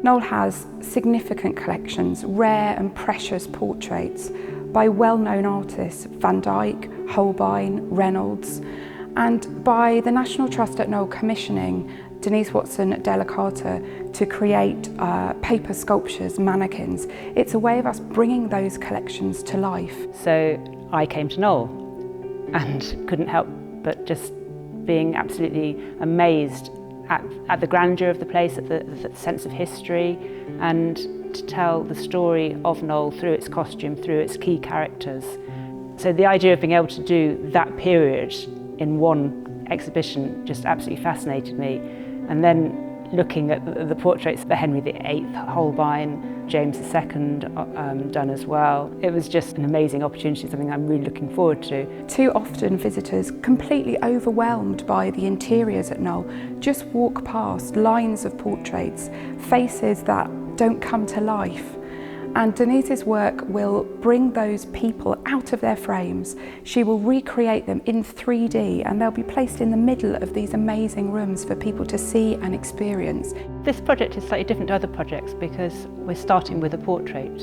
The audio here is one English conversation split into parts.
Knole has significant collections, rare and precious portraits by well-known artists, Van Dyck, Holbein, Reynolds, and by the National Trust at Knole commissioning Denise Watson of Delicarta to create paper sculptures, mannequins. It's a way of us bringing those collections to life. So I came to Knole and couldn't help but just being absolutely amazed at the grandeur of the place, at the sense of history, and to tell the story of Knole through its costume, through its key characters. So the idea of being able to do that period in one exhibition just absolutely fascinated me. And then looking at the portraits for Henry VIII, Holbein, James II done as well. It was just an amazing opportunity, something I'm really looking forward to. Too often visitors, completely overwhelmed by the interiors at Knole, just walk past lines of portraits, faces that don't come to life. And Denise's work will bring those people out of their frames. She will recreate them in 3D, and they'll be placed in the middle of these amazing rooms for people to see and experience. This project is slightly different to other projects because we're starting with a portrait.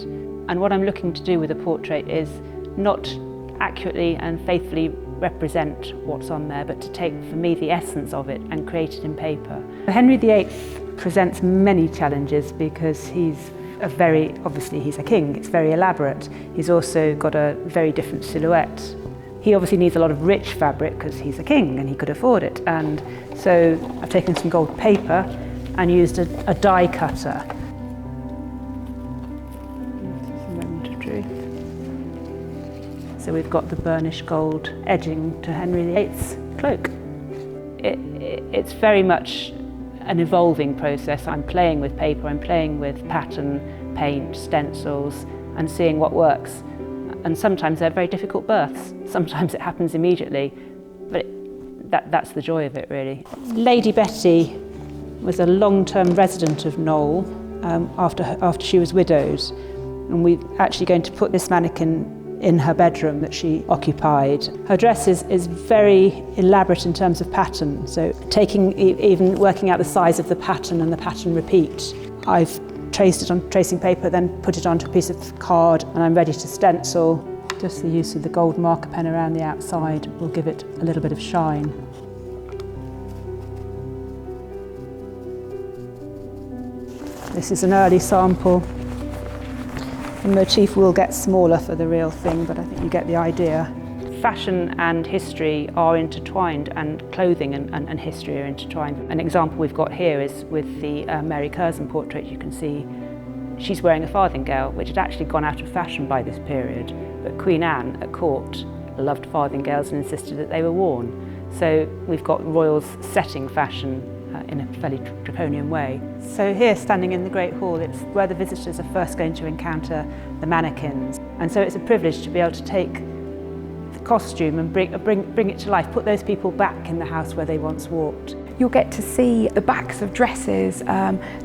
And what I'm looking to do with a portrait is not accurately and faithfully represent what's on there, but to take, for me, the essence of it and create it in paper. Henry VIII presents many challenges because he's obviously he's a king, it's very elaborate. He's also got a very different silhouette. He obviously needs a lot of rich fabric because he's a king and he could afford it. And so I've taken some gold paper and used a die cutter. This is a moment of truth. So we've got the burnished gold edging to Henry VIII's cloak. It's very much an evolving process. I'm playing with paper, I'm playing with pattern, paint, stencils, and seeing what works. And sometimes they're very difficult births. Sometimes it happens immediately, but that's the joy of it, really. Lady Betty was a long-term resident of Knole after she was widowed. And we're actually going to put this mannequin in her bedroom that she occupied. Her dress is very elaborate in terms of pattern, so even working out the size of the pattern and the pattern repeat. I've traced it on tracing paper, then put it onto a piece of card, and I'm ready to stencil. Just the use of the gold marker pen around the outside will give it a little bit of shine. This is an early sample. The motif will get smaller for the real thing, but I think you get the idea. Fashion and history are intertwined, and clothing and history are intertwined. An example we've got here is with the Mary Curzon portrait. You can see she's wearing a farthingale, which had actually gone out of fashion by this period, but Queen Anne at court loved farthingales and insisted that they were worn. So we've got royals setting fashion in a fairly draconian way. So here, standing in the Great Hall, it's where the visitors are first going to encounter the mannequins. And so it's a privilege to be able to take the costume and bring it to life, put those people back in the house where they once walked. You'll get to see the backs of dresses,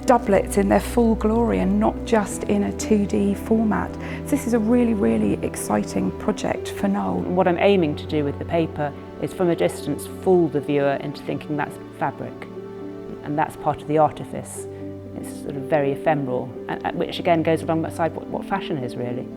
doublets in their full glory and not just in a 2D format. So this is a really, really exciting project for Knole. And what I'm aiming to do with the paper is from a distance fool the viewer into thinking that's fabric. And that's part of the artifice. It's sort of very ephemeral, which again goes alongside what fashion is really.